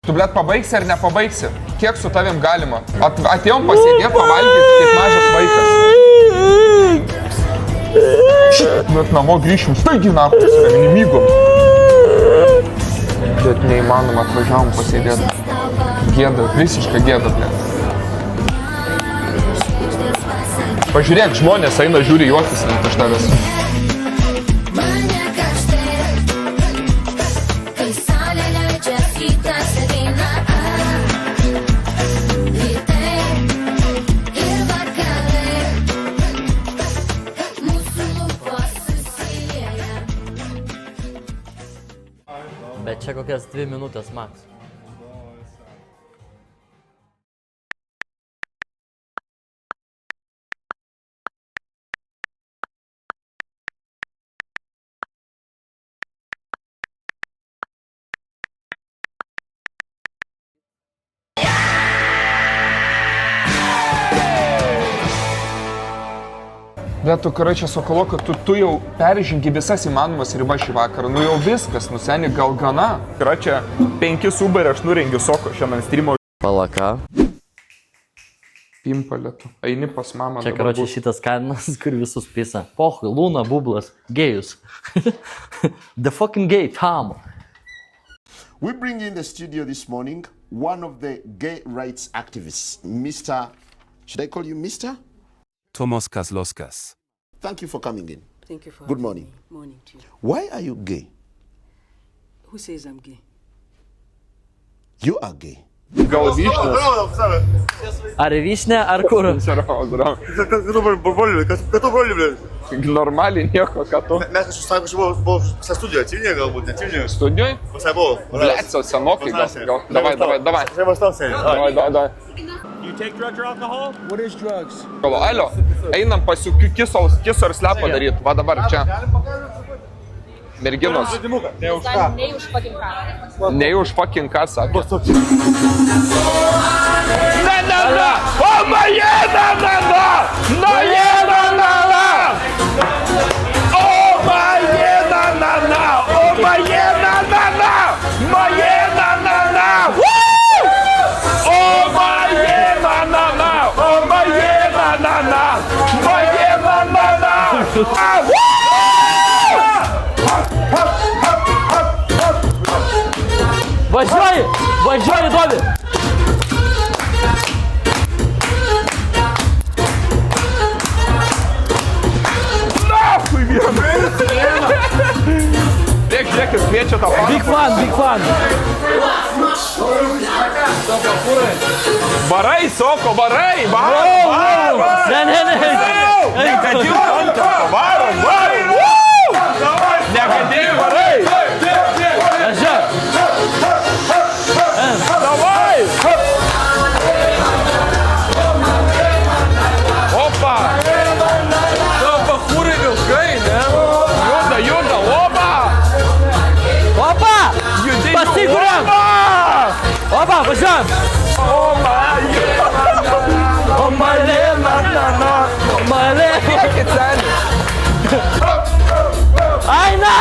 Tu, blet, pabaigsi ar nepabaigsi? Kiek su tavim galima? Atėjom pasėdėti, pavalgyti kaip mažas vaikas. Bet namo grįšim, staigi naktį su minimygom. Bet neįmanoma, atvažiavom pasėdėti. Gėda, visiška gėda, blet. Pažiūrėk, žmonės eina, žiūri, juoktis ant iš tavęs. Bet čia kokias 2 minutės maks. Bet tu, karočią, Sokoloka, tu jau peržengi visas įmanomas ribas šį vakarą. Nu jau viskas, nuseni gal gana. Karočią, 5 subai ir aš nurengiu Soko šiandien streamo. Palaka. Pimpalė tu. Eini pas mamą. Čia, karočią, šitas kainas, kur visus pisa. Pohui, Luna, Bublas, gėjus. The fucking gay, Tom. We bring in the studio this morning one of the gay rights activists, Mr. Should I call you Mr.? Tomas Kazlauskas. Thank you for coming in. Thank you for Good having morning. me. Morning to you. Why are you gay? Who says I'm gay? You are gay. Gal vyšnias? Ar vyšnė, ar kur? Здорово. Като бролі, блядь? Normaliai nieko, ką tu. Mes kažkaip sako, že buvo visa studija, atsimnė galbūt, neatsimnė. Studijoj? Visai buvo. Blet, senokai gal. Davai. Čia vastam seniai. Davai. You take drugs or alcohol? What is drugs? Alio, einam pasiu kiso ir slepą daryt. Va dabar čia. Merginos. Ne už ką. Nei už fucking ką, sako. Na! O moje na! O moje na! O moje na! Moje na! O moje na! O moje na! Moje na! Važiuoji! Važiuoji, Dovi! Nafui vieną! Žiūrėk, kviečia tą paną. Big fan! Varai, Soko, varai! Ne! Negadėjau antro! Varom! Negadėjau, varai! Važiuoji! Davai! Opa! Opa, chūrai vilkai, ne? Juda, opa! Opa! Judėjau, Pasiguriam! Opa, važiuojam! O malė, na! Malė! Kiekit seniai! Aina!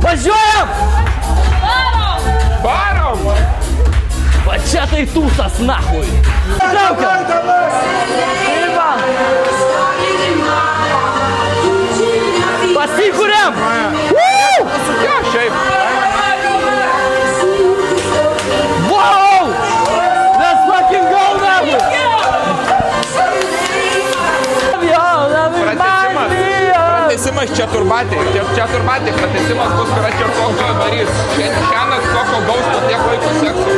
Važiuojam! Varom! Va čia tai tūsas, nahui! Traukiam! Pasikuriam! Ja, šiaip. Wow! Let's fucking go, nahui! Pratesimas čia turbatė, pratesimas bus, kada čia Soko darys. Šiandien Soko gaus po tiek laiko seksu.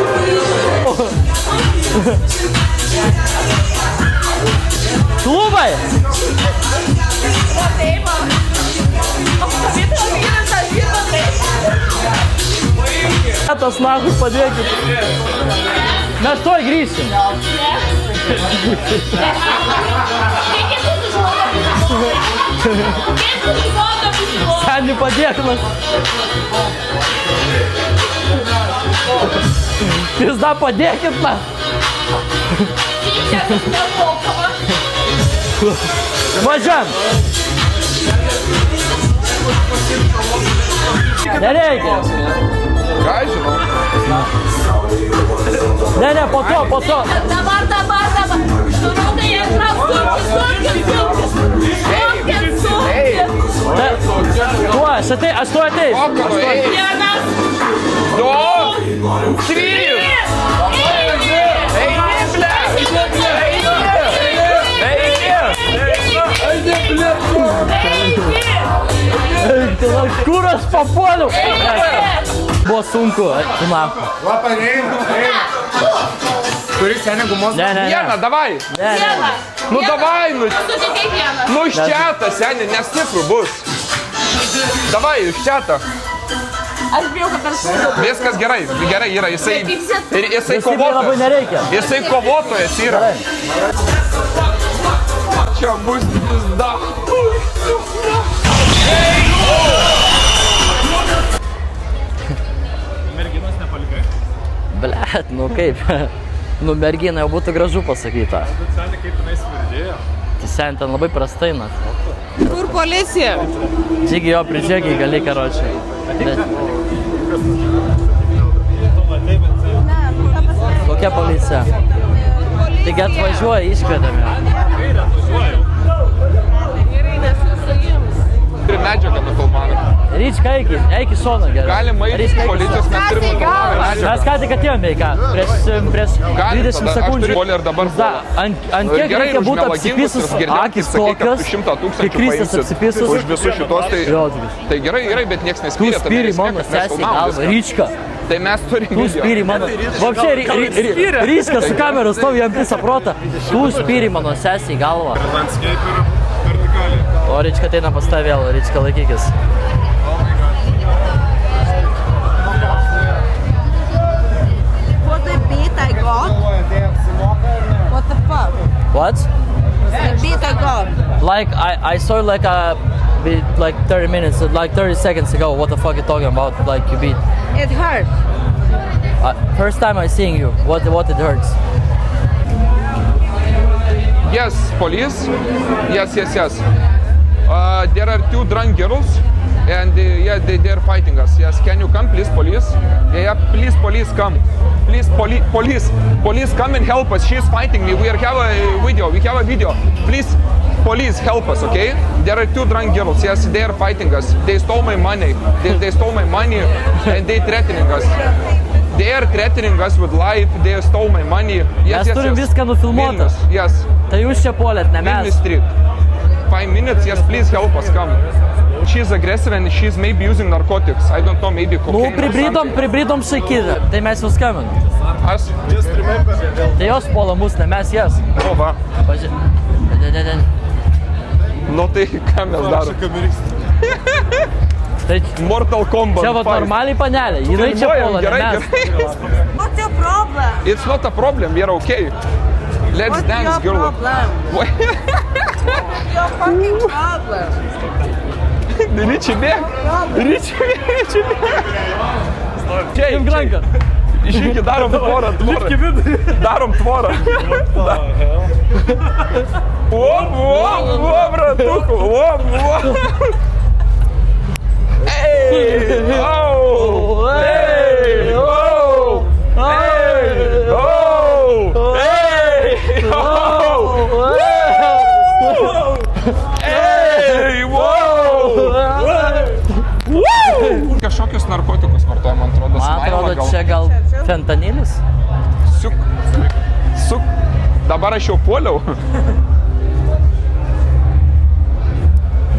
Klubai! Tas nahui padėkit. Mes toj grįžsim. Seni padėk man. Pizda padėkit man. Važiam. Nereikia. Ką žinau? ne, po to. Dabar. Surūkai, Aš tu ateisiu. Vienas. 2, 3. Kur aš papuoliau? Buvo sunku. Kuris seniai gumos? Ne. Vieną, davai. Vieną. Nu davai, nu. Sutikai vieną. Nu iš čiatą, seniai, nestipru bus. Davai, iš čiatą. Aš bijau, kad aš sūdau. Viskas gerai yra, jisai Labai kovotojas. nereikia. Jisai kovotojas yra. Čia bus pizda. Merginos nepalikai. Blet, nu kaip. Nu mergina jau būtų gražu pasakyta. Bet seniai kaip jinai smirdėjo. Tai sen ten labai prastai, na. Kur policija? Čigi jo prižiūrėkiai gali, karočiui. Kokia policija? Taigi atvažiuoja, iškvietėme. Turi medžiagą nufilmavę. Ryčka, eik į šoną gerai. Galim eiti į policijos, mes turim nufilmavę medžiagą. Mes ką tik atėjome į ką? Prieš 20 sekundžių. Aš turiu polį ir dabar Ant kiek reikia būti apsipisus, akis tokios, kai Kristas apsipisus. Už visus šitos, tai gerai, bet nieks Tu nespyrė. spyri mano sesį į galvą, Ryčka. Tai mes turim Tu spyri mano... Vapšė, Ryčka su kameros stovi jam visą protą. Tu spyri mano sesį į galvą. Landscape ir vertikaliai. O Ryčka ateina pas tave vėl, Ryčka laikykis. What the beat I got? What the fuck? What? The beat I got. Like, I saw like a... Like 30 minutes, like 30 seconds ago, what the fuck you talking about? Like you beat. It hurt. First time I seeing you, what it hurts? Yes, police. Yes. There are 2 drunk girls, and they are fighting us. Yes, can you come, please, police? Yeah, please, police, come. Please, police, come and help us. She's fighting me. We have a video. Please, police, help us, okay? There are 2 drunk girls. Yes, they are fighting us. They stole my money. They stole my money, and they threatening us. They are threatening us with life. They stole my money. Mes turim viską nufilmuota. Yes. Tai jūs čia puolėt, ne Vilnius mes. Street. 5 minutes, yes, please help us, come. She's aggressive and she's maybe using narcotics. I don't know, maybe Nu, cocaine or something. pribridom šaikyti. Tai mes jau skambinam. Aš? Tai jos puola mus, ne mes jas. O, va. Pažiūrėk. Nu tai ką mes darom? Tai Mortal Kombat. čia va normaliai panelė. Jinai čia puola, ne mes. What's your problem? It's not a problem, we are okay. Let's What's dance, your girl. problem? Your fucking problem. Ryčiai bėg. Čia, Imk ranką. Išykį, darom tvorą. Darom tvorą. O, bratuku, o. Hey, oh, hey, oh, hey, oh, hey, oh, hey, wow. Kažkokius narkotikus vartoja, man atrodo, Man atrodo, čia gal fentanilis. Suk. Dabar aš jau puoliau.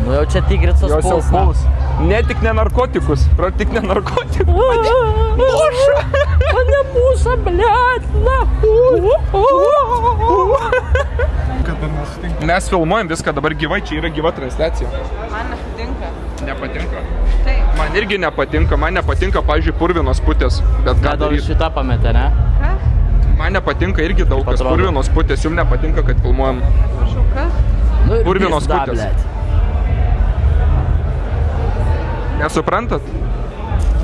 Nu jau čia tigricas Jos jau puls. puls. Ne tik ne narkotikus. Tik ne narkotikus. Muša! Mane muša, blėt, Mes filmuojam viską dabar gyvai, čia yra gyva transliacija. Man nepatinka. Nepatinka? Taip. Man irgi nepatinka, pavyzdžiui, purvinos putės, bet ką Ką dar daryti? šitą pametė, ne? Man nepatinka irgi daug kas atrodo. purvinos putės, jums nepatinka, kad filmuojam. Prašau, kas? Nu, ir Purvinos pizda, kutės. blėt. Nesuprantat?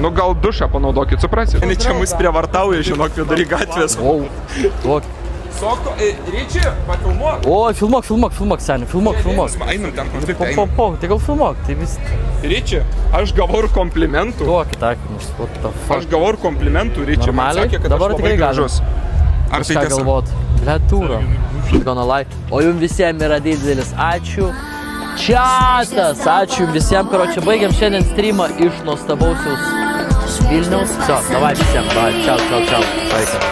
Nu gal dušą panaudokit, suprasit? Čia mus prievartauja, žinok, vidury gatvės. O, Soko, Ryčiai, pafilmuok. o, filmuok, seni, filmuok. Einam ten konfliktą, einam. Tai gal filmuok, tai vis... Ryčiai, aš gavau ir komplimentų. Duokit akimus, what the fuck. Aš gavau ir komplimentų, Ryčiai. Man Normaliai? sakė, kad Dabar aš labai tikrai galim. gražus. Ar tai kažką tiesa? galvot. Lietūra. Gonna lie. O jums visiems yra didelis ačiū. Čiatas, ačiū jums visiems, karočią baigiam šiandien streamą iš nuostabausiaus Vilniaus. Все, davai visiems, davai, čiau. Sveikas.